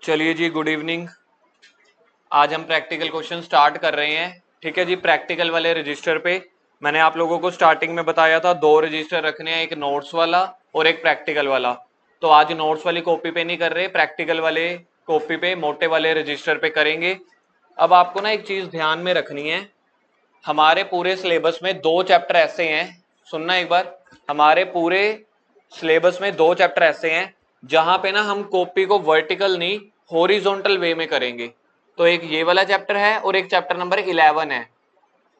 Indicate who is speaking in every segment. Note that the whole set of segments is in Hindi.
Speaker 1: चलिए जी, गुड इवनिंग। आज हम प्रैक्टिकल क्वेश्चन स्टार्ट कर रहे हैं। ठीक है जी, प्रैक्टिकल वाले रजिस्टर पे मैंने आप लोगों को स्टार्टिंग में बताया था 2 रजिस्टर रखने हैं, एक नोट्स वाला और एक प्रैक्टिकल वाला। तो आज नोट्स वाली कॉपी पे नहीं कर रहे, प्रैक्टिकल वाले कॉपी पे मोटे वाले रजिस्टर पे करेंगे। अब आपको ना एक चीज ध्यान में रखनी है, हमारे पूरे सिलेबस में 2 चैप्टर ऐसे हैं, सुनना एक बार, हमारे पूरे सिलेबस में 2 चैप्टर ऐसे हैं जहां पे ना हम कॉपी को वर्टिकल नहीं हॉरिजॉन्टल वे में करेंगे। तो एक ये वाला चैप्टर है और एक चैप्टर नंबर 11 है।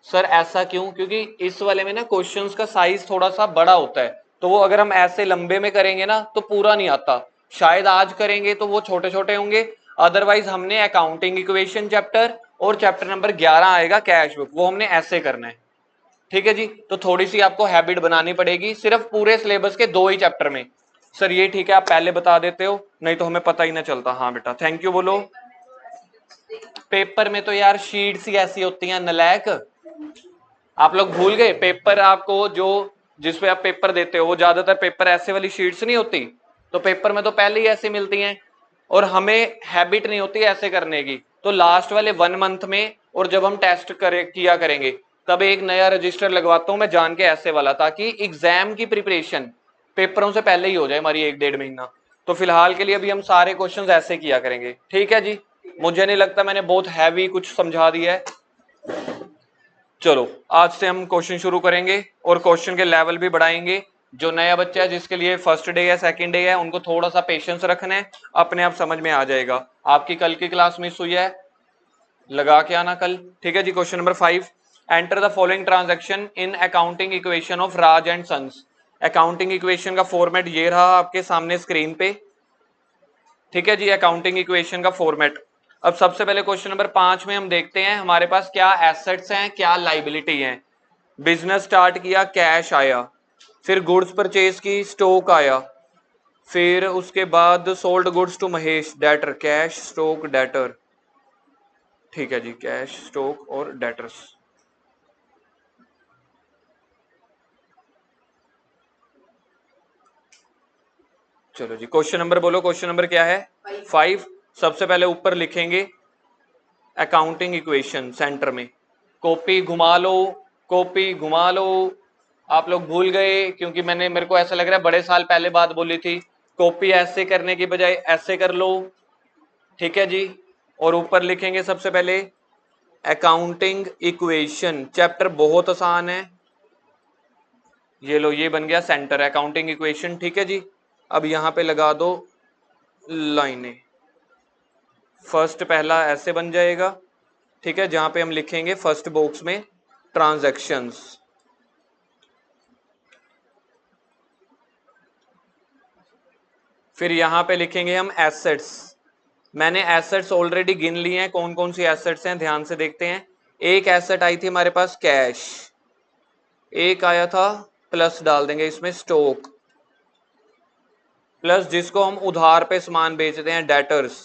Speaker 1: सर ऐसा क्यों? क्योंकि इस वाले में ना क्वेश्चंस का साइज थोड़ा सा बड़ा होता है, तो वो अगर हम ऐसे लंबे में करेंगे ना तो पूरा नहीं आता। शायद आज करेंगे तो वो छोटे छोटे होंगे, अदरवाइज हमने अकाउंटिंग इक्वेशन चैप्टर और चैप्टर नंबर 11 आएगा कैश बुक, वो हमने ऐसे करना है। ठीक है जी, तो थोड़ी सी आपको हैबिट बनानी पड़ेगी सिर्फ पूरे सिलेबस के 2 ही चैप्टर में। सर ये ठीक है, आप पहले बता देते हो, नहीं तो हमें पता ही ना चलता। हाँ बेटा, थैंक यू बोलो। पेपर में तो यार शीट्स ही ऐसी होती हैं नलायक, आप लोग भूल गए। पेपर आपको जो जिसपे आप पेपर देते हो वो ज्यादातर पेपर ऐसे वाली शीट्स नहीं होती, तो पेपर में तो पहले ही ऐसी मिलती हैं और हमें हैबिट नहीं होती ऐसे करने की। तो लास्ट वाले 1 मंथ में और जब हम टेस्ट किया करेंगे तब एक नया रजिस्टर लगवाता हूं मैं जान के ऐसे वाला, ताकि एग्जाम की प्रिपरेशन पेपरों से पहले ही हो जाए हमारी 1-1.5 महीना। तो फिलहाल के लिए अभी हम सारे क्वेश्चंस ऐसे किया करेंगे। ठीक है जी, मुझे नहीं लगता मैंने बहुत हैवी कुछ समझा दिया है। चलो आज से हम क्वेश्चन शुरू करेंगे और क्वेश्चन के लेवल भी बढ़ाएंगे। जो नया बच्चा है जिसके लिए फर्स्ट डे है सेकंड डे है, उनको थोड़ा सा पेशेंस रखना है, अपने आप समझ में आ जाएगा। आपकी कल की क्लास मिस हुई है, लगा के आना कल। ठीक है जी, question number 5, enter the following transaction in accounting equation of Raj and sons. Accounting equation का फॉर्मेट ये रहा आपके सामने स्क्रीन पे। ठीक है जी, अकाउंटिंग इक्वेशन का फॉर्मेट। अब सबसे पहले क्वेश्चन नंबर 5 में हम देखते हैं हमारे पास क्या एसेट्स हैं क्या लाइबिलिटी हैं। बिजनेस स्टार्ट किया, कैश आया, फिर गुड्स परचेज की, स्टॉक आया, फिर उसके बाद sold goods to Mahesh, debtor, cash stock debtor. ठीक है जी, कैश स्टॉक और डेटर्स। चलो जी, क्वेश्चन नंबर बोलो, क्वेश्चन नंबर क्या है? 5। सबसे पहले ऊपर लिखेंगे अकाउंटिंग इक्वेशन, सेंटर में कॉपी घुमा लो, कॉपी घुमा लो। आप लोग भूल गए क्योंकि मेरे को ऐसा लग रहा है बड़े साल पहले बात बोली थी, कॉपी ऐसे करने की बजाय ऐसे कर लो। ठीक है जी, और ऊपर लिखेंगे सबसे पहले अकाउंटिंग इक्वेशन, चैप्टर बहुत आसान है। ये लो, ये बन गया सेंटर अकाउंटिंग इक्वेशन। ठीक है जी, अब यहां पे लगा दो लाइनें। फर्स्ट पहला ऐसे बन जाएगा, ठीक है, जहां पे हम लिखेंगे फर्स्ट बॉक्स में ट्रांजैक्शंस। फिर यहां पे लिखेंगे हम एसेट्स। मैंने एसेट्स ऑलरेडी गिन लिए हैं, कौन कौन सी एसेट्स हैं ध्यान से देखते हैं। एक एसेट आई थी हमारे पास कैश, एक आया था प्लस डाल देंगे इसमें स्टॉक, प्लस जिसको हम उधार पे सामान बेचते हैं डेटर्स।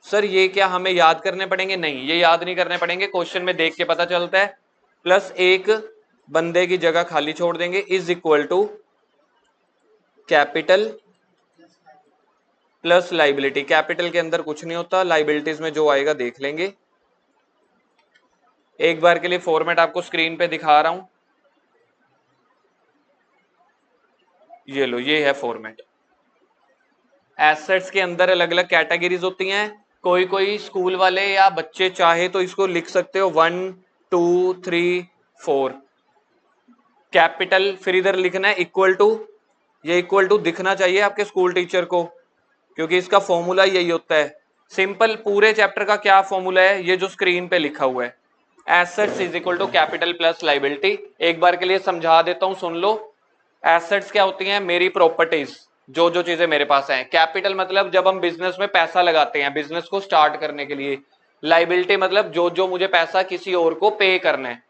Speaker 1: सर ये क्या हमें याद करने पड़ेंगे? नहीं, ये याद नहीं करने पड़ेंगे, क्वेश्चन में देख के पता चलता है। प्लस एक बंदे की जगह खाली छोड़ देंगे, is equal to capital plus liability. Capital के अंदर कुछ नहीं होता, लाइबिलिटीज में जो आएगा देख लेंगे। एक बार के लिए फॉर्मेट आपको स्क्रीन पे दिखा रहा हूं, ये लो, ये है फॉर्मेट। एसेट्स के अंदर अलग अलग कैटेगरीज होती हैं, कोई कोई स्कूल वाले या बच्चे चाहे तो इसको लिख सकते हो 1 2 3 4 कैपिटल, फिर इधर लिखना है इक्वल टू। ये इक्वल टू दिखना चाहिए आपके स्कूल टीचर को, क्योंकि इसका फॉर्मूला यही होता है। सिंपल, पूरे चैप्टर का क्या फॉर्मूला है ये जो स्क्रीन पे लिखा हुआ है, assets is equal to capital plus liability. एक बार के लिए समझा देता हूं, सुन लो। एसेट्स क्या होती हैं? मेरी प्रॉपर्टीज, जो जो चीजें मेरे पास हैं। कैपिटल मतलब जब हम बिजनेस में पैसा लगाते हैं बिजनेस को स्टार्ट करने के लिए। लाइबिलिटी मतलब जो जो मुझे पैसा किसी और को पे करना है।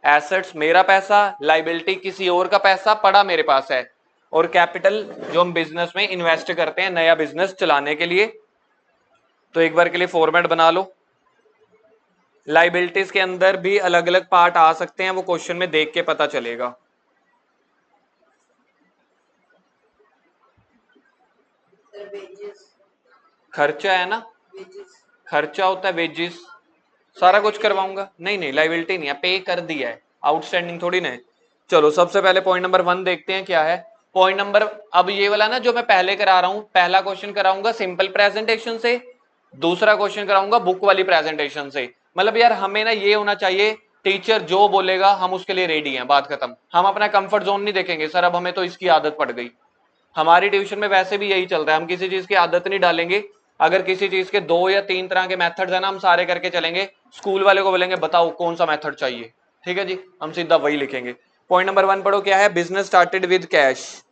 Speaker 1: एसेट्स मेरा पैसा, लाइबिलिटी किसी और का पैसा पड़ा मेरे पास है, और कैपिटल जो हम बिजनेस में इन्वेस्ट करते हैं नया बिजनेस चलाने के लिए। तो एक बार के लिए फॉर्मेट बना लो। लाइबिलिटीज के अंदर भी अलग अलग पार्ट आ सकते हैं, वो क्वेश्चन में देख के पता चलेगा। खर्चा है ना, खर्चा होता है वेजेस, सारा कुछ करवाऊंगा, नहीं नहीं लाइबिलिटी नहीं है, पे कर दिया है, आउटस्टैंडिंग थोड़ी ना है। चलो सबसे पहले पॉइंट नंबर 1 देखते हैं क्या है। पॉइंट नंबर, अब ये वाला ना जो मैं पहले करा रहा हूं, पहला क्वेश्चन कराऊंगा सिंपल प्रेजेंटेशन से, दूसरा क्वेश्चन कराऊंगा बुक वाली प्रेजेंटेशन से। मतलब यार हमें ना ये होना चाहिए, टीचर जो बोलेगा हम उसके लिए रेडी हैं, बात खत्म। हम अपना कंफर्ट जोन नहीं देखेंगे सर अब हमें तो इसकी आदत पड़ गई। हमारी ट्यूशन में वैसे भी यही चल रहा है, हम किसी चीज की आदत नहीं डालेंगे। अगर किसी चीज के 2 या 3 तरह के मेथड्स है ना, हम सारे करके चलेंगे, स्कूल वाले को बोलेंगे बताओ कौन सा मेथड चाहिए, ठीक है जी, हम सीधा वही लिखेंगे। पॉइंट नंबर 1 पढ़ो क्या है, business started with cash.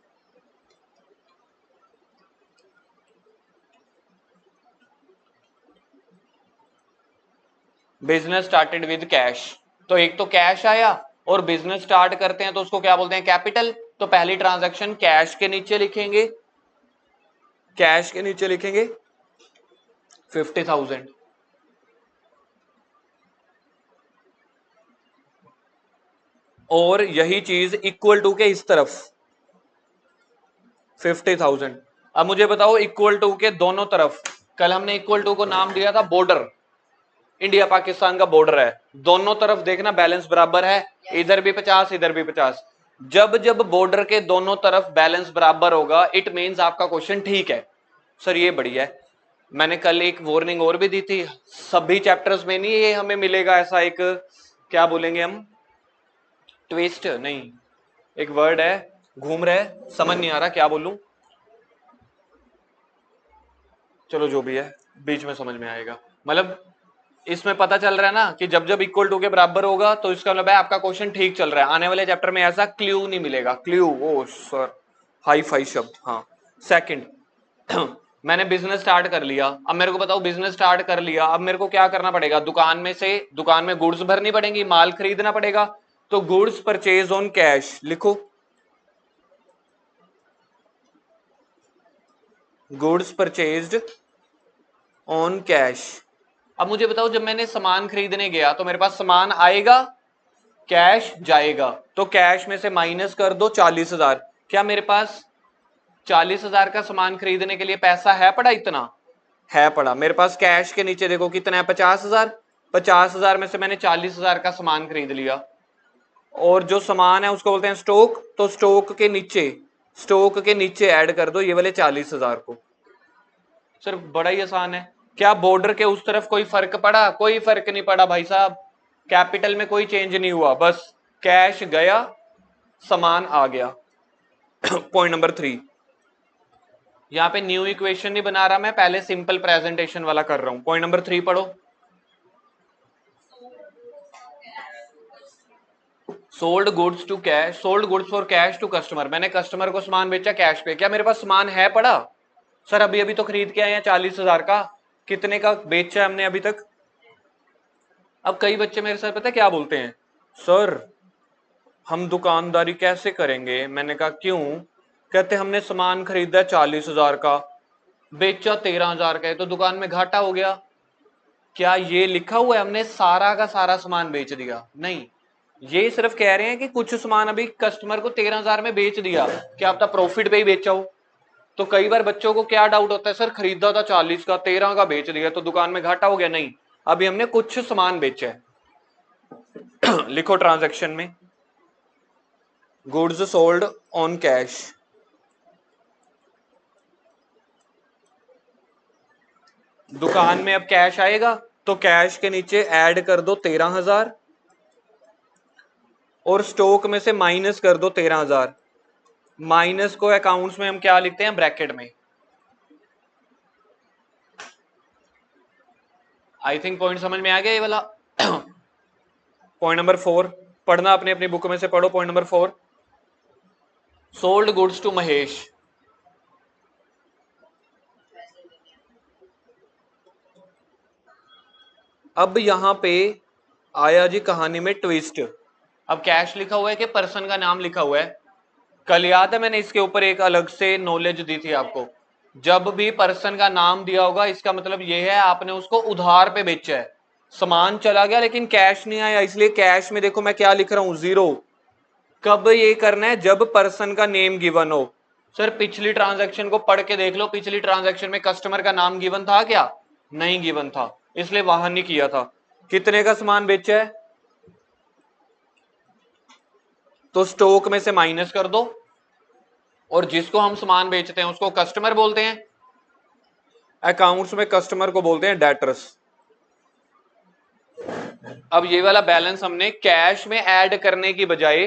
Speaker 1: Business started with cash, तो एक तो कैश आया और बिजनेस स्टार्ट करते हैं तो उसको क्या बोलते हैं, कैपिटल। तो पहली ट्रांजैक्शन कैश के नीचे लिखेंगे, कैश के नीचे लिखेंगे 50,000, और यही चीज इक्वल टू के इस तरफ 50,000। अब मुझे बताओ इक्वल टू के दोनों तरफ, कल हमने इक्वल टू को नाम दिया था बॉर्डर, इंडिया पाकिस्तान का बॉर्डर है, दोनों तरफ देखना बैलेंस बराबर है, इधर भी 50 इधर भी 50। जब जब बॉर्डर के दोनों तरफ बैलेंस बराबर होगा इट मींस आपका क्वेश्चन ठीक है। सर ये बढ़िया है, मैंने कल एक वार्निंग और भी दी थी, सभी चैप्टर्स में नहीं ये हमें मिलेगा ऐसा एक, क्या बोलेंगे हम, ट्विस्ट नहीं, एक वर्ड है घूम रहा है समझ नहीं आ रहा क्या बोलूं, चलो जो भी है बीच में समझ में आएगा। मतलब इसमें पता चल रहा है ना कि जब जब इक्वल टू के बराबर होगा तो इसका मतलब है आपका क्वेश्चन ठीक चल रहा है। आने वाले चैप्टर में ऐसा क्लू नहीं मिलेगा, क्लू, ओ सर हाई फाई शब्द, हाँ। सेकंड मैंने बिजनेस स्टार्ट कर लिया, अब मेरे को बताओ बिजनेस स्टार्ट कर लिया, अब मेरे को क्या करना पड़ेगा, दुकान में से, दुकान में गुड्स भरनी पड़ेगी, माल खरीदना पड़ेगा, तो गुड्स परचेज ऑन कैश लिखो, गुड्स परचेज्ड ऑन कैश। अब मुझे बताओ जब मैंने सामान खरीदने गया तो मेरे पास सामान आएगा, कैश जाएगा, तो कैश में से माइनस कर दो 40,000। क्या मेरे पास 40,000 का सामान खरीदने के लिए पैसा है पड़ा, इतना है पड़ा। मेरे पास कैश के नीचे देखो कितना है, 50,000, 50,000 में से मैंने 40,000 का सामान खरीद लिया, और जो सामान है उसको बोलते हैं स्टॉक, तो स्टॉक के नीचे ऐड कर दो ये वाले 40,000 को। सर बड़ा ही आसान है। क्या बॉर्डर के उस तरफ कोई फर्क पड़ा, कोई फर्क नहीं पड़ा भाई साहब, कैपिटल में कोई चेंज नहीं हुआ, बस कैश गया सामान आ गया। पॉइंट नंबर 3, यहां पे न्यू इक्वेशन नहीं बना रहा मैं, पहले सिंपल प्रेजेंटेशन वाला कर रहा हूं। पॉइंट नंबर 3 पढ़ो, sold goods to cash, sold goods for cash to customer, मैंने कस्टमर को सामान बेचा कैश पे। क्या मेरे पास सामान है पड़ा, सर अभी अभी तो खरीद के आए हैं 40,000 का, कितने का बेचा हमने अभी तक। अब कई बच्चे मेरे साथ पता है क्या बोलते हैं, सर हम दुकानदारी कैसे करेंगे, मैंने कहा क्यों, कहते हमने सामान खरीदा 40,000 का, बेचा 13,000 का है, तो दुकान में घाटा हो गया। क्या ये लिखा हुआ है हमने सारा का सारा सामान बेच दिया, नहीं, ये सिर्फ कह रहे हैं कि कुछ सामान अभी कस्टमर को 13,000 में बेच दिया, क्या आपका प्रॉफिट पे ही बेचा हो। तो कई बार बच्चों को क्या डाउट होता है, सर खरीदा था 40 का 13 का बेच दिया तो दुकान में घाटा हो गया, नहीं, अभी हमने कुछ सामान बेचा है। लिखो ट्रांजैक्शन में गुड्स सोल्ड ऑन कैश, दुकान में अब कैश आएगा तो कैश के नीचे ऐड कर दो 13,000 और स्टॉक में से माइनस कर दो 13,000। माइनस को अकाउंट्स में हम क्या लिखते हैं, ब्रैकेट में। आई थिंक पॉइंट समझ में आ गया ये वाला। पॉइंट नंबर 4 पढ़ना, अपने अपनी बुक में से पढ़ो। Point number 4, sold goods to Mahesh, अब यहां पे आया जी कहानी में ट्विस्ट। अब कैश लिखा हुआ है कि पर्सन का नाम लिखा हुआ है, कल याद है मैंने इसके ऊपर एक अलग से नॉलेज दी थी आपको, जब भी पर्सन का नाम दिया होगा इसका मतलब यह है आपने उसको उधार पे बेचा है, सामान चला गया लेकिन कैश नहीं आया, इसलिए कैश में देखो मैं क्या लिख रहा हूं, 0। कब ये करना है, जब पर्सन का नेम गिवन हो, सर पिछली ट्रांजैक्शन को पढ़ के देख लो, पिछली ट्रांजैक्शन में कस्टमर का नाम गिवन था क्या? नहीं गिवन था, इसलिए वहां नहीं किया था। कितने का सामान बेचा है? तो स्टॉक में से माइनस कर दो, और जिसको हम सामान बेचते हैं उसको कस्टमर बोलते हैं। अकाउंट्स में कस्टमर को बोलते हैं डेटर्स। अब ये वाला बैलेंस हमने कैश में ऐड करने की बजाय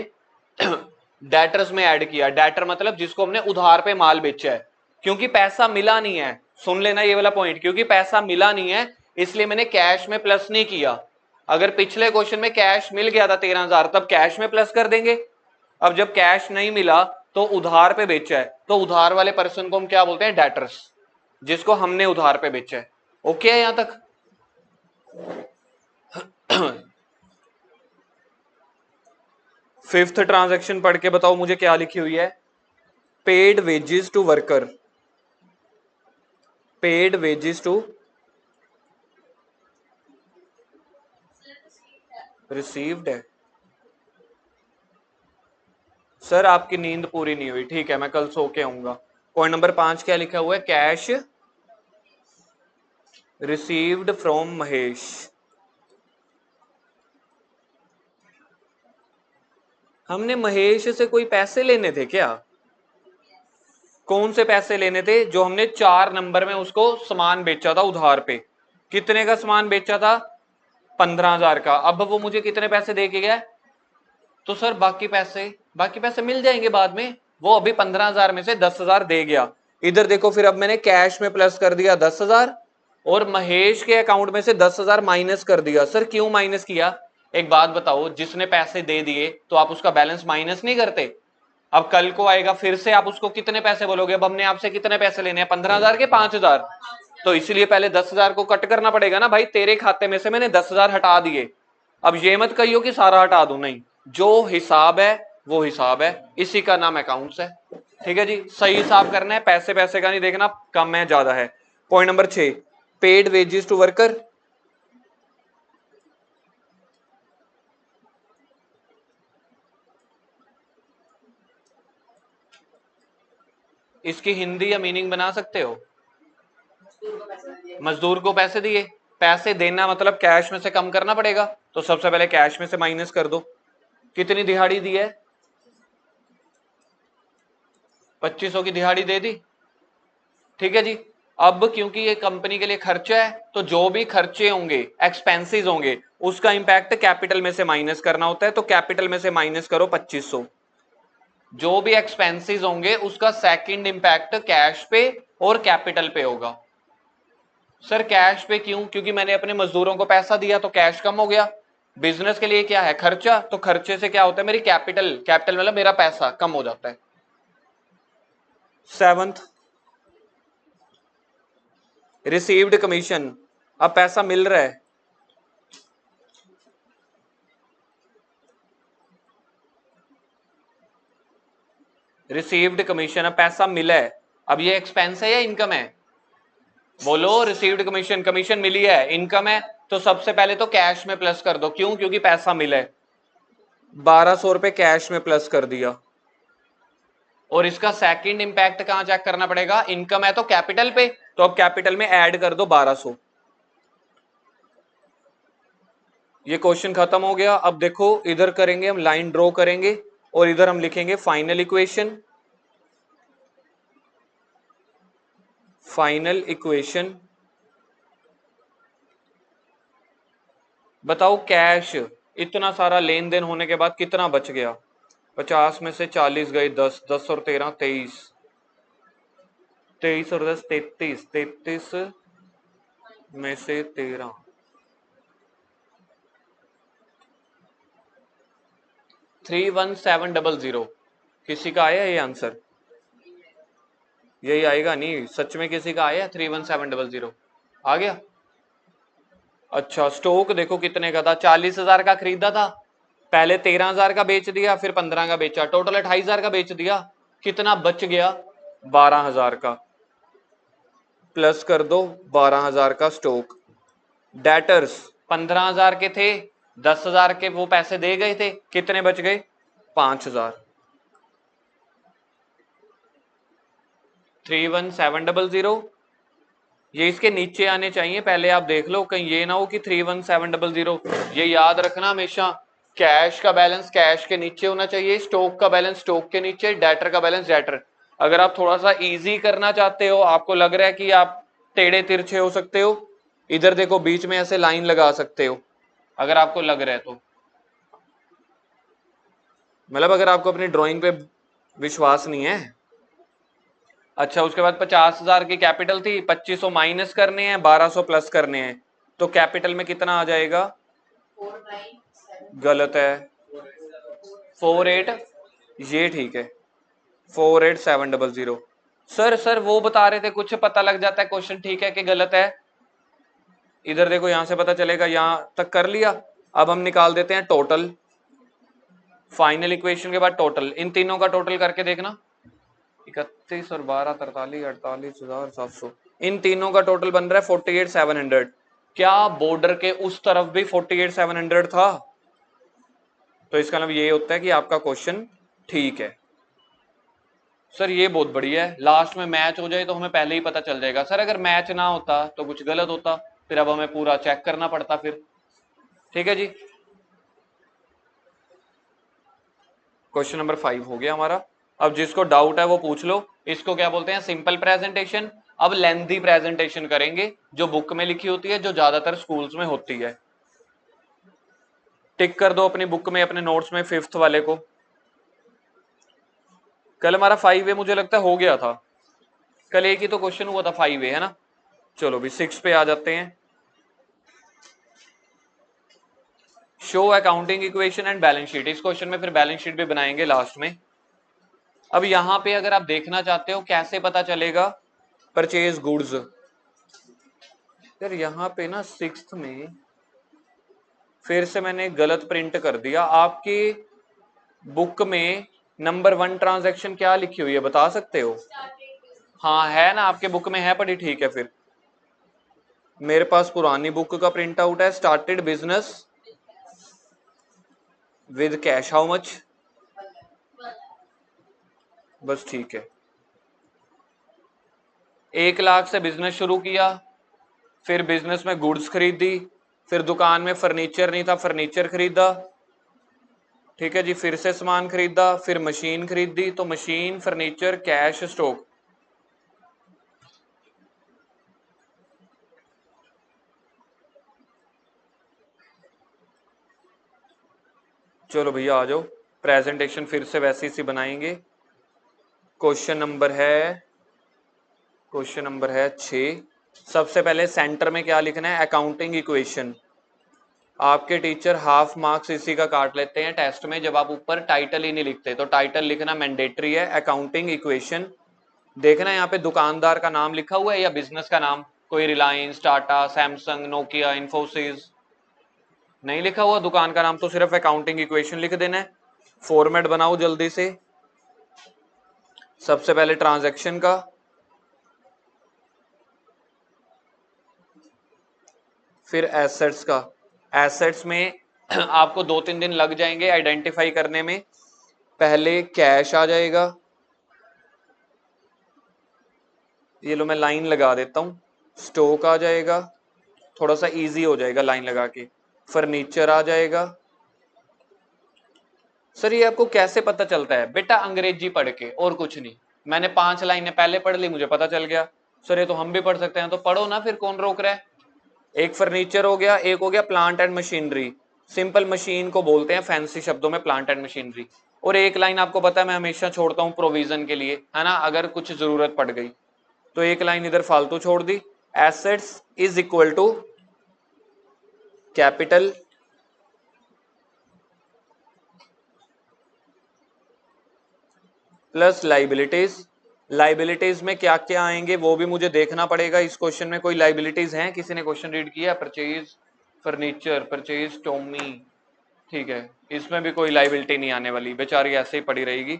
Speaker 1: डेटर्स में ऐड किया। डेटर मतलब जिसको हमने उधार पे माल बेचा है, क्योंकि पैसा मिला नहीं है। सुन लेना ये वाला पॉइंट, क्योंकि पैसा मिला नहीं है इसलिए मैंने कैश में प्लस नहीं किया। अगर पिछले क्वेश्चन में कैश मिल गया था 13,000, तब कैश में प्लस कर देंगे। अब जब कैश नहीं मिला तो उधार पे बेचा है, तो उधार वाले पर्सन को हम क्या बोलते हैं? डेटर्स, जिसको हमने उधार पे बेचा है। ओके है यहां तक? फिफ्थ ट्रांजैक्शन पढ़ के बताओ मुझे क्या लिखी हुई है। Paid wages to worker, paid wages to received है। सर आपकी नींद पूरी नहीं हुई, ठीक है मैं कल सो के आऊंगा। पॉइंट नंबर 5 क्या लिखा हुआ है? Cash received from Mahesh. हमने महेश से कोई पैसे लेने थे क्या? कौन से पैसे लेने थे? जो हमने 4 नंबर में उसको सामान बेचा था उधार पे। कितने का सामान बेचा था? 15,000 का। अब वो मुझे कितने पैसे दे के गया? तो सर बाकी पैसे मिल जाएंगे बाद में। वो अभी 15,000 में से 10,000 दे गया। इधर देखो, फिर अब मैंने कैश में प्लस कर दिया 10,000, और महेश के अकाउंट में से 10,000 माइनस कर दिया। सर क्यों माइनस किया? एक बात बताओ, जिसने पैसे दे दिए तो आप उसका बैलेंस माइनस नहीं करते? अब कल को आएगा फिर से आप उसको कितने पैसे बोलोगे? अब हमने आपसे कितने पैसे लेने हैं? 15,000 के 5,000। तो इसलिए पहले 10,000 को कट करना पड़ेगा ना भाई। तेरे खाते में से मैंने 10,000 हटा दिए। अब ये मत कहियो कि सारा हटा दूं, नहीं, जो हिसाब है वो हिसाब है, इसी का नाम अकाउंट्स है। ठीक है जी, सही हिसाब करना है, पैसे पैसे का नहीं देखना कम है ज्यादा है। Point number 6, paid wages to worker. इसकी हिंदी या मीनिंग बना सकते हो? मजदूर को पैसे दिए। पैसे देना मतलब कैश में से कम करना पड़ेगा, तो सबसे पहले कैश में से माइनस कर दो। कितनी दिहाड़ी दी है? 2500 की दिहाड़ी दे दी। ठीक है जी। अब क्योंकि ये कंपनी के लिए खर्चा है, तो जो भी खर्चे होंगे, एक्सपेंसेस होंगे, उसका इंपैक्ट कैपिटल में से माइनस करना होता है। तो कैपिटल में से माइनस करो 2500। जो भी एक्सपेंसेस होंगे उसका सेकंड इंपैक्ट कैश पे और कैपिटल पे होगा। सर कैश पे क्यों? क्योंकि मैंने अपने मजदूरों को पैसा दिया तो कैश कम हो गया। बिजनेस के लिए क्या है? खर्चा। तो खर्चे से क्या होता है? मेरी कैपिटल मतलब मेरा पैसा कम हो जाता है। 7th, received commission. अब पैसा मिल रहा है, रिसीव्ड कमीशन, अब पैसा मिला है। अब ये एक्सपेंस है या इनकम है? बोलो। रिसीव्ड कमीशन, कमीशन मिली है, इनकम है। तो सबसे पहले तो कैश में प्लस कर दो। क्यों? क्योंकि पैसा मिला है। 1200 रुपए कैश में प्लस कर दिया। और इसका सेकंड इंपैक्ट कहां चेक करना पड़ेगा? इनकम है तो कैपिटल पे, तो अब कैपिटल में ऐड कर दो 1200। ये क्वेश्चन खत्म हो गया। अब देखो इधर करेंगे हम, लाइन ड्रॉ करेंगे और इधर हम लिखेंगे फाइनल इक्वेशन। Final equation. बताओ कैश इतना सारा लेन देन होने के बाद कितना बच गया? 50 में से 40 गए, 10, 10 और 13 23, 23 और 10 33, 33 में से 13, 31700। किसी का आया ये आंसर? यही आएगा नहीं, सच में किसी का आया 31700? आ गया। अच्छा स्टॉक देखो कितने का था? 40,000 का खरीदा था, पहले 13,000 का बेच दिया, फिर 15 का बेचा, टोटल 28,000 का बेच दिया। कितना बच गया? 12,000 का। प्लस कर दो 12,000 का स्टॉक। डेटर्स 15,000 के थे, 10,000 के वो पैसे दे गए थे, कितने बच गए? 5,000। 31700, ये इसके नीचे आने चाहिए, पहले आप देख लो कहीं ये ना हो कि 31700। ये याद रखना हमेशा, कैश का बैलेंस कैश के नीचे होना चाहिए, स्टॉक का बैलेंस स्टॉक के नीचे, डेटर का बैलेंस डेटर। अगर आप थोड़ा सा इजी करना चाहते हो, आपको लग रहा है कि आप टेढ़े तिरछे हो सकते हो, इधर देखो बीच में ऐसे लाइन लगा सकते हो, अगर आपको लग रहा है तो। मतलब अगर आपको अपनी ड्राइंग पे विश्वास नहीं है। अच्छा, उसके बाद 50,000 की कैपिटल थी, 2500 माइनस करने हैं, 1200 प्लस करने हैं, तो कैपिटल में कितना आ जाएगा? गलत है, 48, ये ठीक है, 48700। सर वो बता रहे थे कुछ पता लग जाता है क्वेश्चन ठीक है कि गलत है। इधर देखो, यहां से पता चलेगा, यहां तक कर लिया। अब हम निकाल देते हैं टोटल, फाइनल इक्वेशन के बाद टोटल, इन तीनों का टोटल करके देखना, 31 और 12 43 48,700, इन तीनों का टोटल बन रहा है 48,700। क्या बॉर्डर के उस तरफ भी 48,700 था? तो इसका मतलब ये होता है कि आपका क्वेश्चन ठीक है। सर ये बहुत बढ़िया है, लास्ट में मैच हो जाए तो हमें पहले ही पता चल जाएगा। सर अगर मैच ना होता तो कुछ गलत होता, फिर अब हमें पूरा चेक करना पड़ता फिर। ठीक है जी, क्वेश्चन नंबर 5 हो गया हमारा। अब जिसको डाउट है वो पूछ लो। इसको क्या बोलते हैं? Simple presentation. अब लेंथी प्रेजेंटेशन करेंगे जो बुक में लिखी होती है, जो ज्यादातर स्कूल्स में होती है। टिक कर दो अपनी बुक में, अपने नोट्स में, 5th वाले को। कल हमारा 5A मुझे लगता है हो गया था, कल एक ही तो क्वेश्चन हुआ था 5A, है ना। चलो भी 6 पे आ जाते हैं। Show accounting equation and balance sheet. इस क्वेश्चन में फिर बैलेंस शीट भी बनाएंगे लास्ट में। अब यहां पे अगर आप देखना चाहते हो कैसे पता चलेगा परचेज गुड्स, यार यहां पे ना 6th में फिर से मैंने गलत प्रिंट कर दिया। आपकी बुक में नंबर 1 ट्रांजैक्शन क्या लिखी हुई है, बता सकते हो? हाँ है ना, आपके बुक में है पड़ी, ठीक है। फिर मेरे पास पुरानी बुक का प्रिंट आउट है, started business with cash how much, बस ठीक है। 1 लाख से बिजनेस शुरू किया, फिर बिजनेस में गुड्स खरीदी, फिर दुकान में फर्नीचर नहीं था, फर्नीचर खरीदा, ठीक है जी। फिर से सामान खरीदा, फिर मशीन खरीदी, तो मशीन, फर्नीचर, कैश, स्टॉक। चलो भैया आ जाओ, प्रेजेंटेशन फिर से वैसी सी बनाएंगे। क्वेश्चन नंबर है 6। सबसे पहले सेंटर में क्या लिखना है? Accounting equation. आपके टीचर हाफ मार्क्स इसी का काट लेते हैं टेस्ट में, जब आप ऊपर टाइटल ही नहीं लिखते। तो टाइटल लिखना मैंडेटरी है, अकाउंटिंग इक्वेशन। देखना यहाँ पे दुकानदार का नाम लिखा हुआ है या बिजनेस का नाम, कोई रिलायंस, टाटा, सैमसंग, नोकिया, इन्फोसिस, नहीं लिखा हुआ दुकान का नाम, तो सिर्फ अकाउंटिंग इक्वेशन लिख देना है। फॉर्मेट बनाओ जल्दी से। सबसे पहले ट्रांजैक्शन का, फिर एसेट्स का। एसेट्स में आपको 2-3 दिन लग जाएंगे आइडेंटिफाई करने में। पहले कैश आ जाएगा, ये लो मैं लाइन लगा देता हूं। स्टॉक आ जाएगा, थोड़ा सा इजी हो जाएगा लाइन लगा के। फर्नीचर आ जाएगा। सर ये आपको कैसे पता चलता है? बेटा अंग्रेजी पढ़ के, और कुछ नहीं। मैंने 5 लाइनें पहले पढ़ ली, मुझे पता चल गया। सर ये तो हम भी पढ़ सकते हैं, तो पढ़ो ना, फिर कौन रोक रहा है। एक फर्नीचर हो गया, एक हो गया plant and machinery. Simple machine को बोलते हैं फैंसी शब्दों में प्लांट एंड मशीनरी। और एक लाइन आपको पता है मैं हमेशा छोड़ता हूं प्रोविजन के लिए, है ना, अगर कुछ जरूरत पड़ गई। तो एक लाइन इधर फालतू छोड़ दी। Assets is equal to capital plus liabilities. Liabilities में क्या क्या आएंगे वो भी मुझे देखना पड़ेगा। इस क्वेश्चन में कोई लाइबिलिटीज हैं? किसी ने क्वेश्चन रीड किया? परचेज फर्नीचर, परचेज टोमी, ठीक है, इसमें भी कोई लाइबिलिटी नहीं आने वाली, बेचारी ऐसे ही पड़ी रहेगी।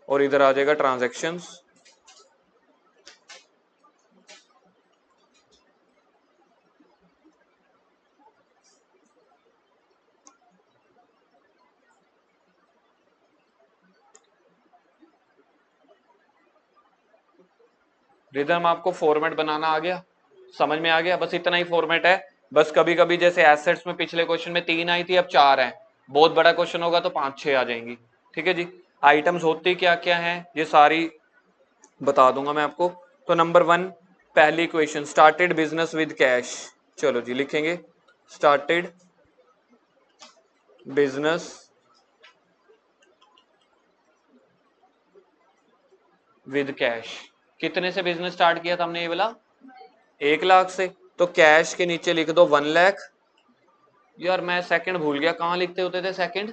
Speaker 1: और इधर आ जाएगा ट्रांजैक्शंस। रिदम आपको फॉर्मेट बनाना आ गया, समझ में आ गया? बस इतना ही फॉर्मेट है। बस कभी कभी जैसे एसेट्स में पिछले क्वेश्चन में 3 आई थी, अब 4 है। बहुत बड़ा क्वेश्चन होगा तो 5-6 आ जाएंगी। ठीक है जी। आइटम्स होती क्या क्या है ये सारी बता दूंगा मैं आपको। तो नंबर 1 पहली equation, started business with cash. चलो जी लिखेंगे, स्टार्टेड बिजनेस विद कैश। कितने से बिजनेस स्टार्ट किया था हमने ये वाला? 1 लाख से। तो कैश के नीचे लिख दो 1 लाख। यार मैं सेकंड भूल गया, कहाँ लिखते होते थे सेकंड?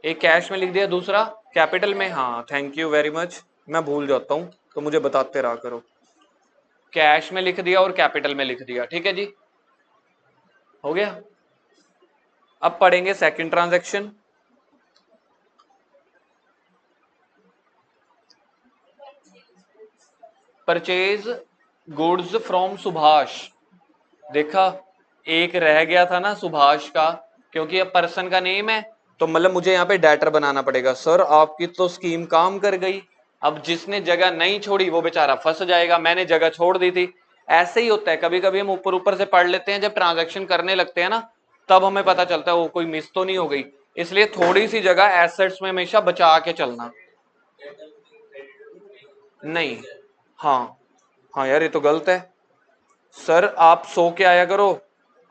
Speaker 1: एक कैश में लिख दिया, दूसरा कैपिटल में। हाँ थैंक यू वेरी मच, मैं भूल जाता हूँ तो मुझे बताते रहा करो। कैश में लिख दिया और कैपिटल में लिख दिया। ठीक है जी, हो गया। अब पढ़ेंगे second transaction. Purchase goods from Subhash. देखा, एक रह गया था ना सुभाष का, क्योंकि अब पर्सन का नेम है तो मतलब मुझे यहाँ पे डेटर बनाना पड़ेगा। सर आपकी तो स्कीम काम कर गई, अब जिसने जगह नहीं छोड़ी वो बेचारा फंस जाएगा, मैंने जगह छोड़ दी थी। ऐसे ही होता है, कभी कभी हम ऊपर ऊपर से पढ़ लेते हैं, जब ट्रांजैक्शन करने लगते हैं ना तब हमें पता चलता है वो कोई मिस तो नहीं हो गई। इसलिए थोड़ी सी जगह एसेट्स में हमेशा बचा के चलना। नहीं, हाँ हाँ यार ये तो गलत है। सर आप सो के आया करो,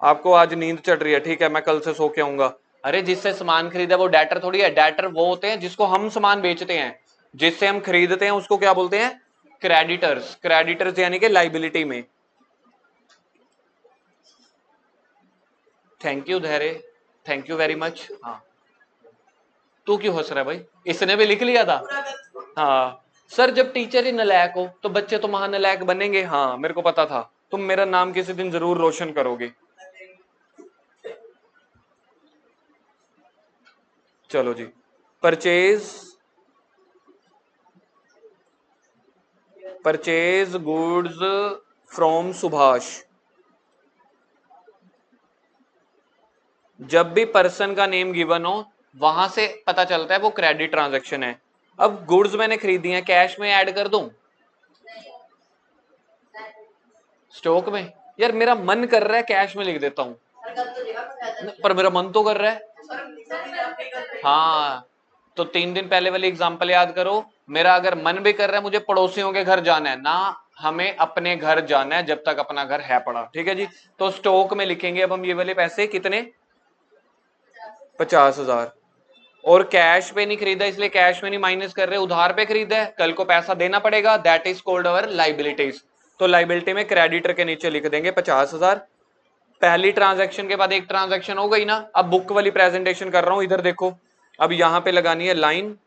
Speaker 1: आपको आज नींद चढ़ रही है, ठीक है मैं कल से सो के आऊंगा। अरे जिससे सामान खरीदा वो डेटर थोड़ी है, डेटर वो होते हैं जिसको हम सामान बेचते हैं, जिससे हम खरीदते हैं उसको क्या बोलते हैं? क्रेडिटर्स। क्रेडिटर्स यानी कि लाइबिलिटी में। थैंक यू धैर्य, थैंक यू वेरी मच। हाँ तू क्यों हंस रहा है भाई, इसने भी लिख लिया था। हाँ सर जब टीचर ही नलायक हो तो बच्चे तो महानलायक बनेंगे। हाँ मेरे को पता था, तुम मेरा नाम किसी दिन जरूर रोशन करोगे। चलो जी, purchase purchase goods from Subhash. जब भी पर्सन का नेम गिवन हो वहां से पता चलता है वो क्रेडिट ट्रांजैक्शन है। अब गुड्स मैंने खरीदी है, कैश में ऐड कर दूं? स्टॉक में? यार मेरा मन कर रहा है कैश में लिख देता हूं, पर मेरा मन तो कर रहा है। हाँ तो 3 दिन पहले वाली एग्जांपल याद करो। मेरा अगर मन भी कर रहा है मुझे पड़ोसियों के घर जाना है ना, हमें अपने घर जाना है जब तक अपना घर है पड़ा। ठीक है जी। तो स्टॉक में लिखेंगे अब हम ये वाले पैसे कितने? 50,000। और कैश पे नहीं खरीदा इसलिए कैश में नहीं माइनस कर रहे, उधार पे खरीदा है, कल को पैसा देना पड़ेगा, that is called our liabilities. तो लाइबिलिटी में क्रेडिटर के नीचे लिख देंगे 50,000। पहली ट्रांजैक्शन के बाद एक ट्रांजैक्शन हो गई ना। अब बुक वाली प्रेजेंटेशन कर रहा हूं, इधर देखो। अब यहां पे लगानी है लाइन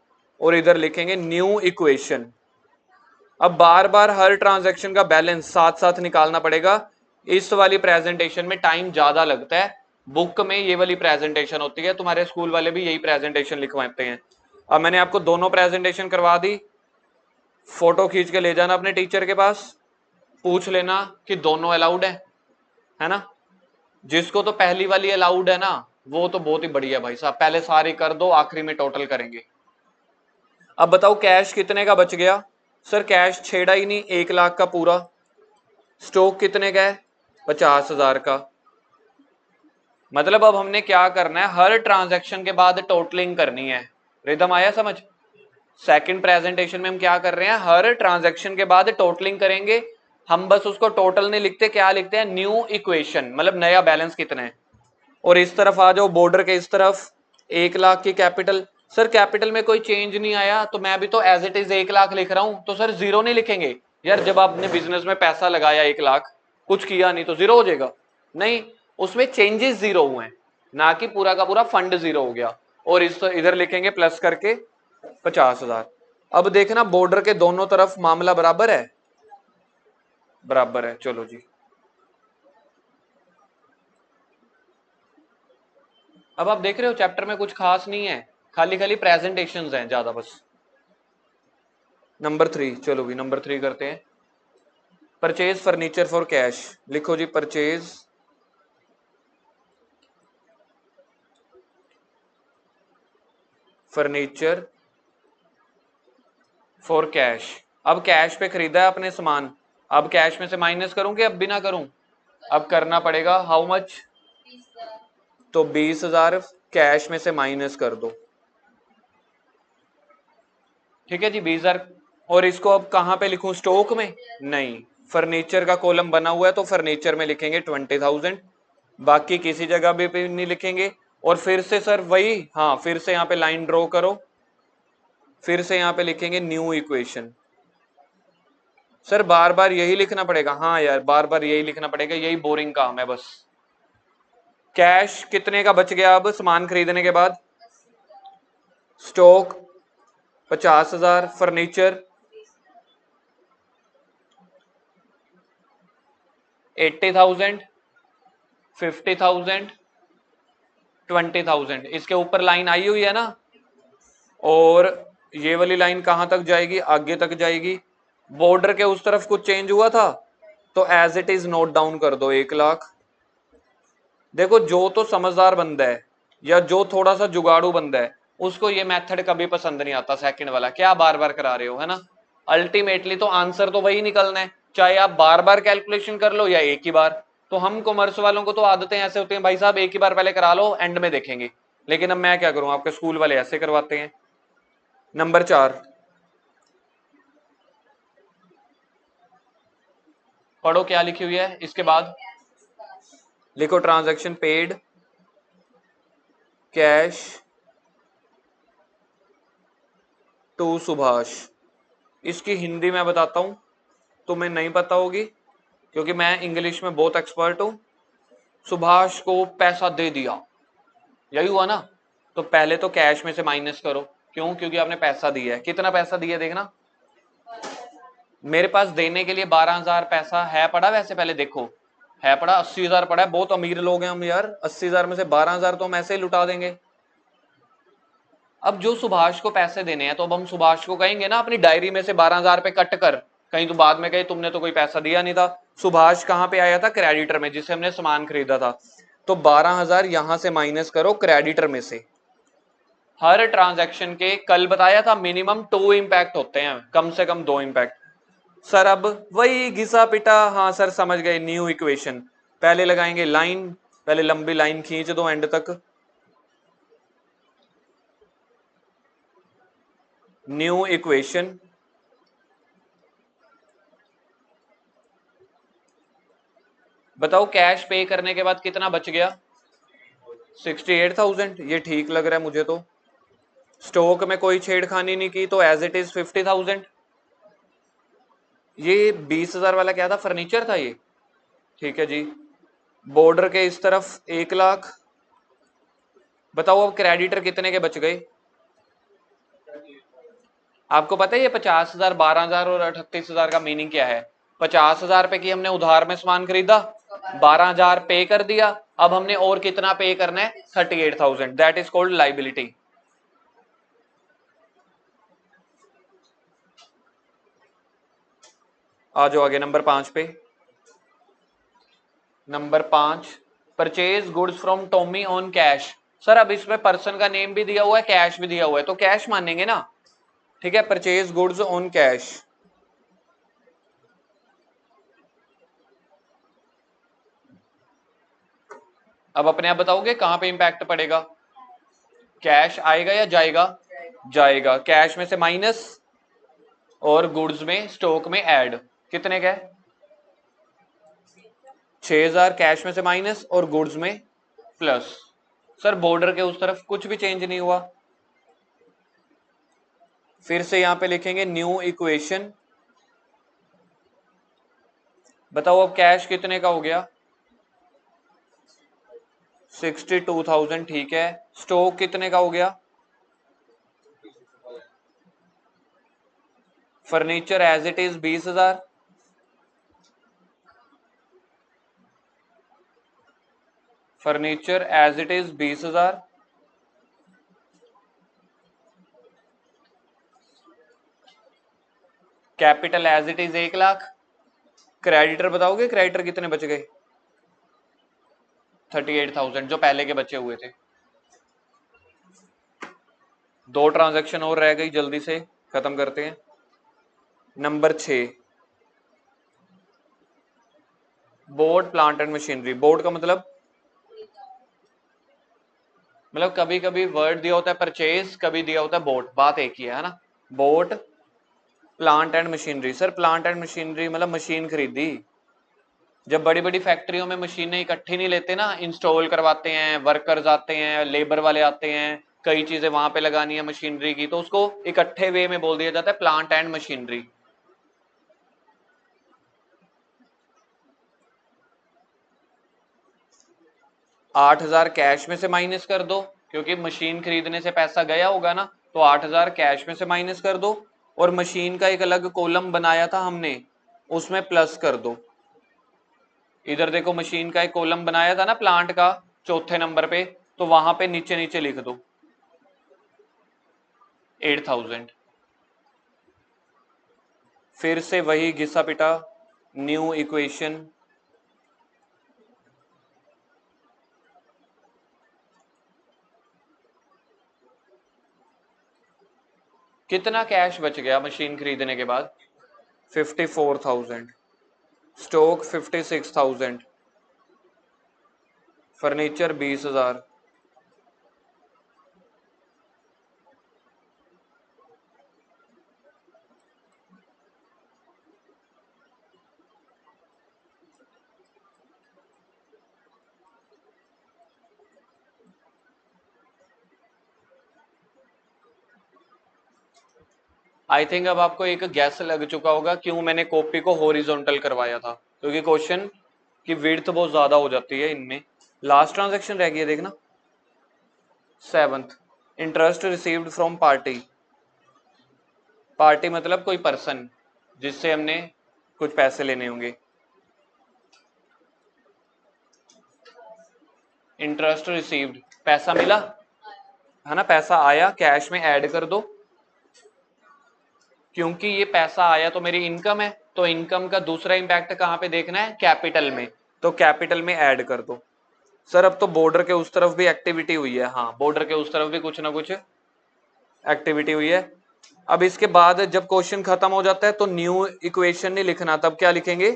Speaker 1: और इधर लिखेंगे न्यू इक्वेशन। अब बार बार हर ट्रांजैक्शन का बैलेंस साथ साथ निकालना पड़ेगा। इस वाली प्रेजेंटेशन में टाइम ज्यादा लगता है, बुक में ये वाली प्रेजेंटेशन होती है, तुम्हारे स्कूल वाले भी यही प्रेजेंटेशन लिखवाते हैं। अब मैंने आपको दोनों प्रेजेंटेशन करवा दी, फोटो खींच के ले जाना अपने टीचर के पास, पूछ लेना कि दोनों अलाउड है ना? जिसको तो पहली वाली अलाउड है ना वो तो बहुत ही बढ़िया भाई साहब, पहले सारी कर दो, आखिरी में टोटल करेंगे। अब बताओ कैश कितने का बच गया? सर कैश छेड़ा ही नहीं, 1 लाख का पूरा। स्टॉक कितने का है? 50,000 का। मतलब अब हमने क्या करना है, हर ट्रांजैक्शन के बाद टोटलिंग करनी है। रिदम आया समझ? सेकंड प्रेजेंटेशन में हम क्या कर रहे हैं, हर ट्रांजैक्शन के बाद टोटलिंग करेंगे। हम बस उसको टोटल नहीं लिखते, क्या लिखते हैं? न्यू इक्वेशन, मतलब नया बैलेंस कितना है। और इस तरफ आ जाओ, बॉर्डर के इस तरफ 1 लाख की कैपिटल। सर कैपिटल में कोई चेंज नहीं आया तो मैं भी तो एज इट इज 1 लाख लिख रहा हूं, तो सर जीरो नहीं लिखेंगे? यार जब आपने बिजनेस में पैसा लगाया 1 लाख, कुछ किया नहीं तो जीरो हो जाएगा? नहीं, उसमें चेंजेस जीरो हुए हैं, ना कि पूरा का पूरा फंड जीरो हो गया। और इस इधर लिखेंगे प्लस करके 50,000। अब देखना बॉर्डर के दोनों तरफ मामला बराबर है, बराबर है। चलो जी, अब आप देख रहे हो चैप्टर में कुछ खास नहीं है, खाली खाली प्रेजेंटेशंस हैं ज्यादा बस। नंबर 3, चलो भी नंबर 3 करते हैं। Purchase furniture for cash. लिखो जी, परचेज फर्नीचर फॉर कैश। अब कैश पे खरीदा है अपने सामान, अब कैश में से माइनस करूं कि अब बिना करूं? अब करना पड़ेगा। How much? तो 20,000 कैश में से माइनस कर दो। ठीक है जी, 20,000। और इसको अब कहां पे लिखूं? स्टॉक में नहीं, फर्नीचर का कॉलम बना हुआ है तो फर्नीचर में लिखेंगे 20,000, बाकी किसी जगह भी नहीं लिखेंगे। और फिर से सर वही, हाँ फिर से यहाँ पे लाइन ड्रॉ करो, फिर से यहाँ पे लिखेंगे न्यू इक्वेशन। सर बार बार यही लिखना पड़ेगा? हाँ यार बार बार यही लिखना पड़ेगा, यही बोरिंग काम है बस। कैश कितने का बच गया अब सामान खरीदने के बाद? Stock 50,000, furniture 80,000, 50,000, 20,000। इसके ऊपर लाइन आई हुई है ना, और ये वाली लाइन कहां तक जाएगी? आगे तक जाएगी। बॉर्डर के उस तरफ कुछ चेंज हुआ था तो as it is note down कर दो 1,00,000। देखो जो तो समझदार बंदा है या जो थोड़ा सा जुगाड़ू बंदा है उसको ये मेथड कभी पसंद नहीं आता, सेकंड वाला क्या बार बार करा रहे हो, है ना। अल्टीमेटली तो आंसर तो वही निकलना है, चाहे आप बार बार कैलकुलेशन कर लो या एक ही बार। तो हम कॉमर्स वालों को तो आदतें ऐसे होती हैं, भाई साहब एक ही बार पहले करा लो, एंड में देखेंगे। लेकिन अब मैं क्या करूं, आपके स्कूल वाले ऐसे करवाते हैं। नंबर 4 पढ़ो क्या लिखी हुई है इसके बाद। लिखो transaction paid cash to Subhash. इसकी हिंदी मैं बताता हूं, तुम्हें नहीं पता होगी क्योंकि मैं इंग्लिश में बहुत एक्सपर्ट हूं। सुभाष को पैसा दे दिया, यही हुआ ना। तो पहले तो कैश में से माइनस करो, क्यों? क्योंकि आपने पैसा दिया है। कितना पैसा दिया देखना, मेरे पास देने के लिए 12,000 पैसा है पड़ा, वैसे पहले देखो है पड़ा 80,000 पड़ा है। बहुत अमीर लोग हैं हम यार, 80,000 में से 12,000 तो हम ऐसे ही लुटा देंगे। अब जो सुभाष को पैसे देने हैं तो अब हम सुभाष को कहेंगे ना अपनी डायरी में से 12,000 पे कट कर, कहीं तो बाद में कहे तुमने तो कोई पैसा दिया नहीं था। सुभाष कहां पे आया था? क्रेडिटर में, जिसे हमने सामान खरीदा था। तो 12,000 यहां से माइनस करो क्रेडिटर में से। हर ट्रांजैक्शन के कल बताया था मिनिमम 2 इंपैक्ट होते हैं, कम से कम 2 इंपैक्ट। सर अब वही घिसा पिटा, हाँ सर समझ गए। न्यू इक्वेशन पहले लगाएंगे लाइन, पहले लंबी लाइन खींच दो एंड तक। न्यू इक्वेशन, बताओ कैश पे करने के बाद कितना बच गया? 68,000। ये ठीक लग रहा है मुझे तो। स्टॉक में कोई छेड़खानी नहीं की तो एज इट इज 50,000। ये 20,000 वाला क्या था? फर्नीचर था ये, ठीक है जी। बॉर्डर के इस तरफ 1,00,000। बताओ अब क्रेडिटर कितने के बच गए? आपको पता है ये 50,000, 12,000 और 38,000 का मीनिंग क्या है? 50,000 पे की हमने उधार में सामान खरीदा, 12,000 पे कर दिया, अब हमने और कितना पे करना है? 38,000। That is called liability. आ जाओ आगे नंबर 5 पे। Number 5, purchase goods from Tommy on cash. Sir अब इसमें पर्सन का नेम भी दिया हुआ है, कैश भी दिया हुआ है, तो कैश मानेंगे ना। ठीक है, परचेज गुड्स ऑन कैश। अब अपने आप बताओगे कहां पे इंपैक्ट पड़ेगा? कैश आएगा या जाएगा? जाएगा। कैश में से माइनस और गुड्स में स्टॉक में ऐड, कितने का है? 6,000। कैश में से माइनस और गुड्स में प्लस। सर बॉर्डर के उस तरफ कुछ भी चेंज नहीं हुआ। फिर से यहां पे लिखेंगे न्यू इक्वेशन। बताओ अब कैश कितने का हो गया? 62,000, ठीक है। स्टॉक कितने का हो गया? Furniture as it is 20,000। Furniture as it is 20,000। Capital as it is 1,00,000। Creditor बताओगे क्रेडिटर कितने बच गए? 38,000 जो पहले के बचे हुए थे। 2 ट्रांजैक्शन और रह गई, जल्दी से खत्म करते हैं। Number 6 board plant and machinery. Board का मतलब कभी कभी वर्ड दिया होता है परचेज, कभी दिया होता है बोट, बात एक ही है ना। Boat plant and machinery. Sir plant and machinery मतलब मशीन खरीदी। जब बड़ी बड़ी फैक्ट्रियों में मशीनें इकट्ठी नहीं लेते ना, इंस्टॉल करवाते हैं, वर्कर्स आते हैं, लेबर वाले आते हैं, कई चीजें वहां पे लगानी है मशीनरी की, तो उसको इकट्ठे वे में बोल दिया जाता है प्लांट एंड मशीनरी। $8,000 कैश में से माइनस कर दो, क्योंकि मशीन खरीदने से पैसा गया होगा ना, तो 8,000 कैश में से माइनस कर दो, और मशीन का एक अलग कॉलम बनाया था हमने, उसमें प्लस कर दो। इधर देखो मशीन का एक कॉलम बनाया था ना प्लांट का, चौथे नंबर पे, तो वहां पे नीचे नीचे लिख दो 8,000। फिर से वही घिसा पिटा न्यू इक्वेशन। कितना कैश बच गया मशीन खरीदने के बाद? 54,000। स्टॉक 56,000। फर्नीचर 20,000। आई थिंक अब आपको एक गैस लग चुका होगा क्यों मैंने कॉपी को हॉरिजॉन्टल करवाया था, क्योंकि क्वेश्चन की विड्थ बहुत ज्यादा हो जाती है इनमें। लास्ट ट्रांजैक्शन रह गया देखना, 7th। Interest received from party. Party मतलब कोई पर्सन जिससे हमने कुछ पैसे लेने होंगे। इंटरेस्ट रिसीव्ड, पैसा मिला है ना, पैसा आया, कैश में ऐड कर दो, क्योंकि ये पैसा आया तो मेरी इनकम है, तो इनकम का दूसरा इंपैक्ट कहां पे देखना है? कैपिटल में, तो कैपिटल में ऐड कर दो। सर अब तो बॉर्डर के उस तरफ भी एक्टिविटी हुई है। हाँ, बॉर्डर के उस तरफ भी कुछ ना कुछ एक्टिविटी हुई है। अब इसके बाद जब क्वेश्चन खत्म हो जाता है तो न्यू इक्वेशन नहीं लिखना, तब क्या लिखेंगे?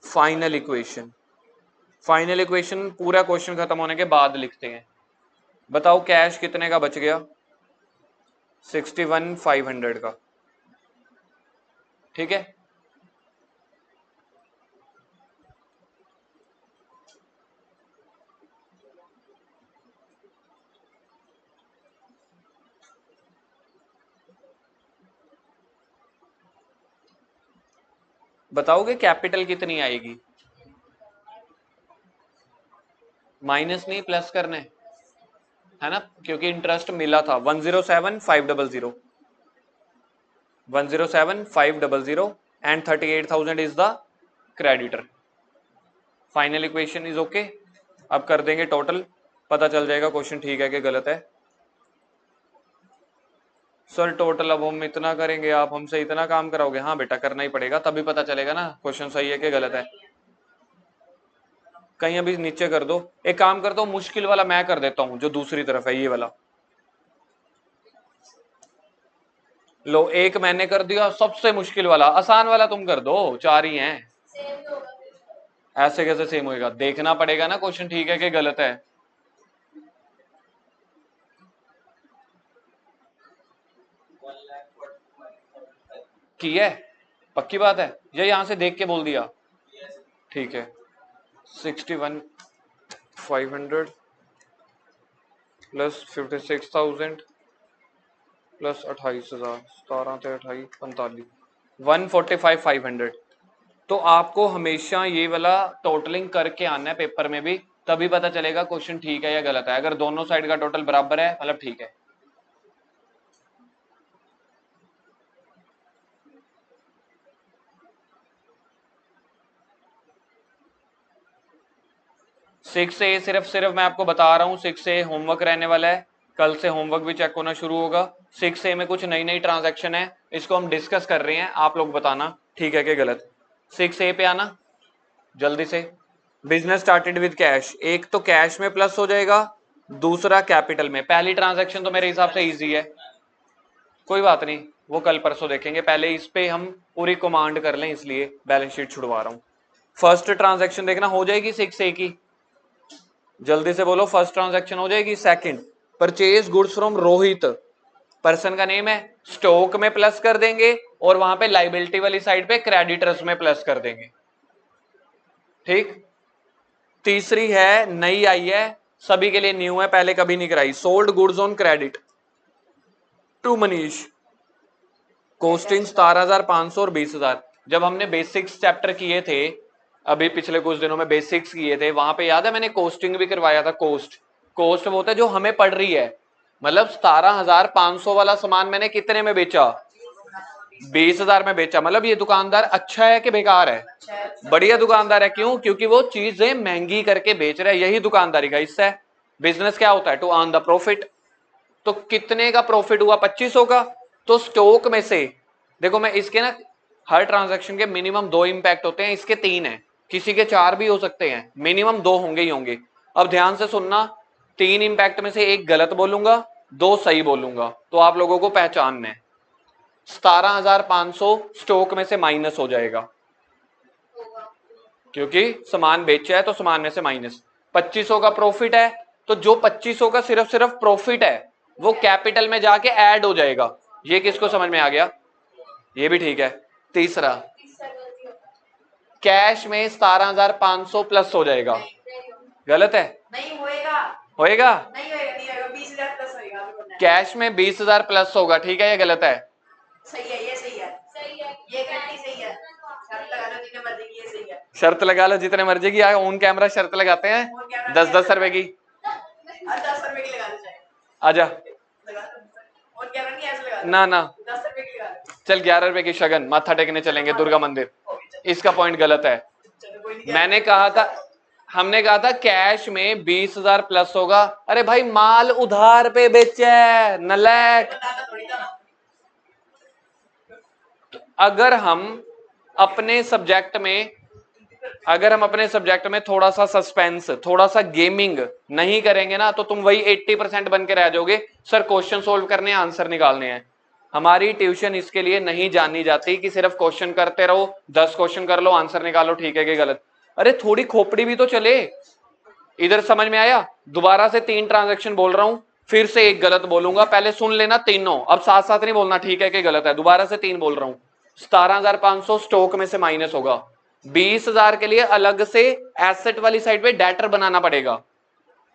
Speaker 1: Final equation. फाइनल इक्वेशन पूरा क्वेश्चन खत्म होने के बाद लिखते हैं। बताओ कैश कितने का बच गया? 61,500 का। ठीक है, बताओगे कैपिटल कितनी आएगी? माइनस नहीं प्लस करने है ना, क्योंकि इंटरेस्ट मिला था 107,500 107,500 and 38,000 is the creditor. Final equation is okay. अब कर देंगे टोटल, पता चल जाएगा क्वेश्चन ठीक है कि गलत है। सर टोटल अब हम इतना करेंगे, आप हमसे इतना काम कराओगे? हाँ बेटा करना ही पड़ेगा, तभी पता चलेगा ना क्वेश्चन सही है कि गलत है। कहीं अभी नीचे कर दो, एक काम करता हूँ मुश्किल वाला मैं कर देता हूँ, जो दूसरी तरफ है ये वाला। लो एक मैंने कर दिया, सबसे मुश्किल वाला, आसान वाला तुम कर दो, 4 ही हैं। ऐसे कैसे सेम होएगा? देखना पड़ेगा ना क्वेश्चन ठीक है कि गलत है। की है, पक्की बात है, या यहां से देख के बोल दिया? ठीक है, 61,500 प्लस 56,000 प्लस 28,000, 17 से 28 45, 145,500। तो आपको हमेशा ये वाला टोटलिंग करके आना है पेपर में भी, तभी पता चलेगा क्वेश्चन ठीक है या गलत है। अगर दोनों साइड का टोटल बराबर है मतलब ठीक है। सिक्स ए सिर्फ मैं आपको बता रहा हूँ, 6A होमवर्क रहने वाला है, कल से होमवर्क भी चेक होना शुरू होगा। 6A में कुछ नई नई ट्रांजैक्शन है, इसको हम डिस्कस कर रहे हैं, आप लोग बताना ठीक है कि गलत। 6A पे आना जल्दी से। बिजनेस स्टार्टेड विद कैश, एक तो कैश में प्लस हो जाएगा, दूसरा कैपिटल में। पहली ट्रांजैक्शन तो मेरे हिसाब से इजी है, कोई बात नहीं, वो कल परसों देखेंगे, पहले इस पे हम पूरी कमांड कर लें, इसलिए बैलेंस शीट छुड़वा रहा हूं। फर्स्ट ट्रांजैक्शन देखना हो जाएगी 6A की, जल्दी से बोलो, फर्स्ट ट्रांजैक्शन हो जाएगी। Second, purchase goods from Rohit, person का नेम है, स्टॉक में प्लस कर देंगे और वहां पे लाइबिलिटी वाली साइड पे क्रेडिटर्स में प्लस कर देंगे। ठीक। तीसरी है, नई आई है, सभी के लिए न्यू है, पहले कभी नहीं कराई, sold goods on credit to Manish, costing 17,500 और 20,000। जब हमने बेसिक्स चैप्टर किए थे अभी पिछले कुछ दिनों में, बेसिक्स किए थे, वहां पे याद है मैंने कोस्टिंग भी करवाया था। कोस्ट वो होता है जो हमें पड़ रही है, मतलब 17,500 वाला सामान मैंने कितने में बेचा, 20,000 में बेचा। मतलब ये दुकानदार अच्छा है कि बेकार है? बढ़िया दुकानदार है। क्यों? क्योंकि वो चीजें महंगी करके बेच रहा है, यही दुकानदारी का हिस्सा है। बिजनेस क्या होता है? To earn the profit. तो कितने का प्रॉफिट हुआ? 2500 का। तो स्टॉक में से देखो, मैं इसके ना हर ट्रांजैक्शन के मिनिमम 2 इंपैक्ट होते हैं, इसके 3 है, किसी के 4 भी हो सकते हैं, मिनिमम 2 होंगे ही होंगे। अब ध्यान से सुनना, 3 इंपैक्ट में से 1 गलत बोलूंगा, 2 सही बोलूंगा, तो आप लोगों को पहचानना है। 17,500 स्टॉक में से माइनस हो जाएगा, क्योंकि सामान बेचा है तो सामान में से माइनस। 2500 का प्रॉफिट है, तो जो 2500 का सिर्फ प्रॉफिट है वो कैपिटल में जाके ऐड हो जाएगा। ये किसको समझ में आ गया? ये भी ठीक है। तीसरा, कैश में 17,500 प्लस हो जाएगा। गलत है? नहीं होएगा। होएगा? नहीं होएगा, नहीं होएगा, 20,000 प्लस होएगा। कैश में 20,000 प्लस होगा, ठीक है? ये गलत है? सही है, ये सही है, सही है, ये गलती सही है। शर्त लगा लो जितने मर्जी की, ये सही है। शर्त लगा लो जितने मर्जी की। ऑन कैमरा शर्त लगाते हैं 10-10 रुपए की। 10 रुपए की लगा दो। आजा ना ना, 10 रुपए की लगा दो। चल 11 रुपए की शगन, माथा टेकने चलेंगे दुर्गा मंदिर। इसका पॉइंट गलत है। मैंने कहा था, हमने कहा था कैश में 20,000 प्लस होगा। अरे भाई, माल उधार पे बेचा है, नलायक। तो अगर हम अपने सब्जेक्ट में थोड़ा सा सस्पेंस, थोड़ा सा गेमिंग नहीं करेंगे ना, तो तुम वही 80% बन के रह जाओगे। सर क्वेश्चन सोल्व करने, आंसर निकालने हैं। हमारी ट्यूशन इसके लिए नहीं जानी जाती कि सिर्फ क्वेश्चन करते रहो, 10 क्वेश्चन कर लो, आंसर निकालो, ठीक है कि गलत। अरे थोड़ी खोपड़ी भी तो चले। इधर समझ में आया? दोबारा से 3 ट्रांजैक्शन बोल रहा हूं, फिर से 1 गलत बोलूंगा, पहले सुन लेना तीनों, अब साथ साथ नहीं बोलना, ठीक है कि गलत है। दोबारा से 3 बोल रहा हूं। 17,500 स्टॉक में से माइनस होगा, 20,000 के लिए अलग से एसेट वाली साइड पे डेटर बनाना पड़ेगा,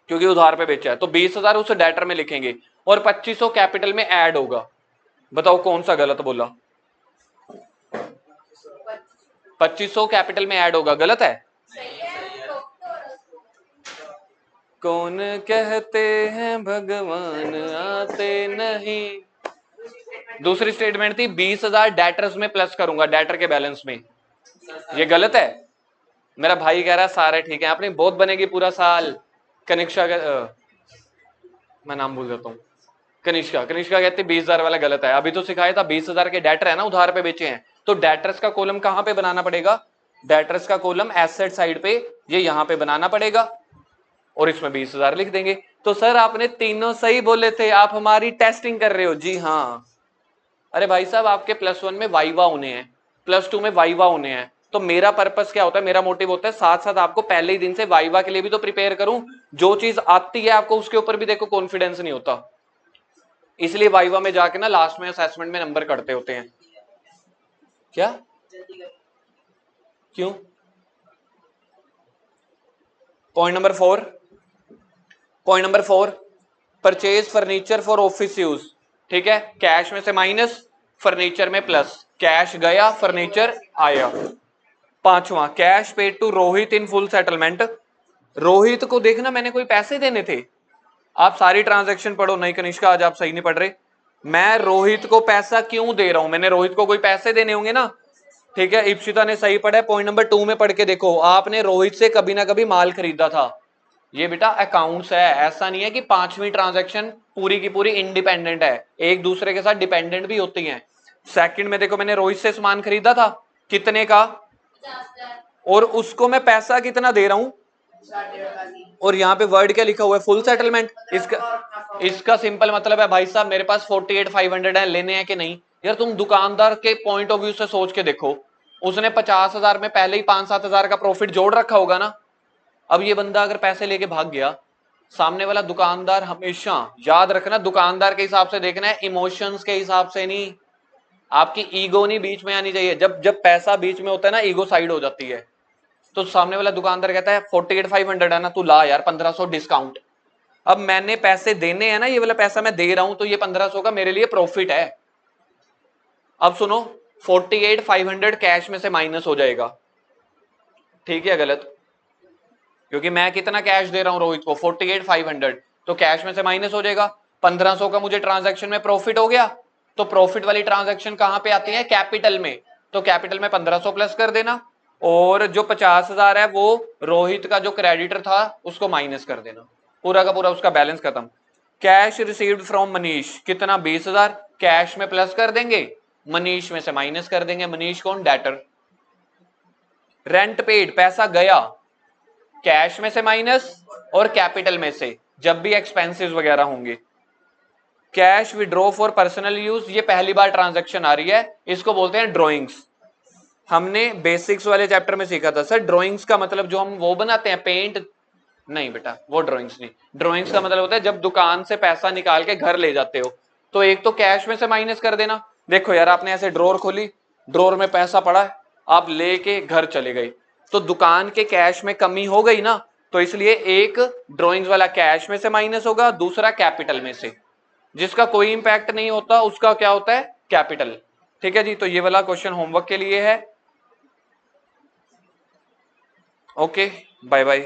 Speaker 1: क्योंकि उधार पे बेचा है, तो 20,000 उस डेटर में लिखेंगे और 2500 कैपिटल में ऐड होगा। बताओ कौन सा गलत बोला? 2500 कैपिटल में ऐड होगा, गलत है? कौन कहते हैं भगवान आते नहीं। दूसरी स्टेटमेंट थी 20,000 डेटर्स में प्लस करूंगा, डेटर के बैलेंस में। ये गलत है? मेरा भाई कह रहा है सारे ठीक है, अपनी बहुत बनेगी पूरा साल। कनिष्का मैं नाम भूल जाता हूँ, कनिष्का कहती 20,000 वाला गलत है। अभी तो सिखाया था 20,000 के डेटर है ना, उधार पे बेचे हैं, तो डेटर्स का कॉलम कहां पे बनाना पड़ेगा? डेटर्स का कॉलम एसेट साइड पे, ये यहां पे बनाना पड़ेगा और इसमें 20,000 लिख देंगे। तो सर आपने तीनों सही बोले थे, आप हमारी टेस्टिंग कर रहे हो। जी हाँ। अरे भाई साहब, आपके +1 में वाइवा होने हैं, +2 में वाइवा होने हैं, तो मेरा पर्पस क्या होता है, मेरा मोटिव होता है साथ साथ आपको पहले ही दिन से वाइवा के लिए भी तो प्रिपेयर करूं। जो चीज आती है आपको उसके ऊपर भी देखो कॉन्फिडेंस नहीं होता, इसलिए वाइवा में जाके ना लास्ट में असेसमेंट में नंबर कटते होते हैं। क्या? क्यों? Point number 4, purchase furniture for office use. ठीक है, कैश में से माइनस, फर्नीचर में प्लस, कैश गया फर्नीचर आया। 5वां, cash paid to Rohit in full settlement. Rohit को देखना मैंने कोई पैसे देने थे, आप सारी ट्रांजैक्शन पढ़ो। नहीं कनिष्का, आज आप सही नहीं पढ़ रहे। मैं रोहित को पैसा क्यों दे रहा हूं? मैंने रोहित को कोई पैसे देने होंगे ना। ठीक है, इप्सिता ने सही पढ़ा है। पॉइंट नंबर 2 में पढ़ के देखो, आपने रोहित से कभी ना कभी माल खरीदा था। ये बेटा अकाउंट्स है, ऐसा नहीं है कि 5वीं ट्रांजैक्शन पूरी की पूरी इंडिपेंडेंट है, एक दूसरे के साथ डिपेंडेंट भी होती हैं। सेकंड में देखो, मैंने रोहित से सामान खरीदा था, कितने का, और उसको मैं पैसा कितना दे रहा हूं, और यहाँ पे वर्ड क्या लिखा हुआ है, फुल सेटलमेंट। इसका सिंपल मतलब है भाई साहब मेरे पास 48,500 है, लेने हैं कि नहीं। यार तुम दुकानदार के पॉइंट ऑफ व्यू से सोच के देखो, उसने 50,000 में पहले ही 5-7 हजार का प्रॉफिट जोड़ रखा होगा ना। अब ये बंदा अगर पैसे लेके भाग गया, सामने वाला दुकानदार, हमेशा याद रखना दुकानदार के हिसाब से देखना है, इमोशंस के हिसाब से नहीं। आपकी ईगो नहीं बीच में आनी चाहिए। जब जब पैसा बीच में होता है ना, ईगो साइड हो जाती है। तो सामने वाला दुकानदार कहता है 48,500 है ना, तू ला यार 1,500 डिस्काउंट। अब मैंने पैसे देने हैं ना, ये वाला पैसा मैं दे रहा हूं, तो ये 1,500 का मेरे लिए प्रॉफिट है। अब सुनो, 48,500 कैश में से माइनस हो जाएगा, ठीक है गलत? क्योंकि मैं कितना कैश दे रहा हूं रोहित को, 48,500, तो कैश में से माइनस हो जाएगा। 1,500 का मुझे ट्रांजैक्शन में प्रॉफिट हो गया, तो प्रॉफिट वाली ट्रांजैक्शन कहां पे आती है, कैपिटल में। तो कैपिटल में 1,500 प्लस कर देना, और जो 50,000 है वो रोहित का जो क्रेडिटर था उसको माइनस कर देना, पूरा का पूरा उसका बैलेंस खत्म। कैश रिसीव्ड फ्रॉम मनीष कितना, 20,000, कैश में प्लस कर देंगे, मनीष में से माइनस कर देंगे। मनीष कौन, डेटर। रेंट पेड पैसा गया, कैश में से माइनस और कैपिटल में से, जब भी एक्सपेंसेस वगैरह होंगे। Cash withdraw for personal use, ये पहली बार ट्रांजैक्शन आ रही है, इसको बोलते हैं ड्रॉइंग्स। हमने बेसिक्स वाले चैप्टर में सीखा था सर, ड्राइंग्स का मतलब जो हम वो बनाते हैं पेंट, नहीं बेटा वो ड्राइंग्स नहीं। ड्राइंग्स का मतलब होता है जब दुकान से पैसा निकाल के घर ले जाते हो, तो एक तो कैश में से माइनस कर देना। देखो यार आपने ऐसे ड्रॉर खोली, ड्रॉर में पैसा पड़ा है, आप लेके घर चले गए, तो दुकान के कैश में कमी हो गई ना, तो इसलिए एक ड्राइंग्स वाला कैश में से माइनस होगा, दूसरा कैपिटल में से। जिसका कोई इंपैक्ट नहीं होता उसका क्या होता है, कैपिटल। ठीक है जी, तो ये वाला क्वेश्चन होमवर्क के लिए है। Okay, bye bye.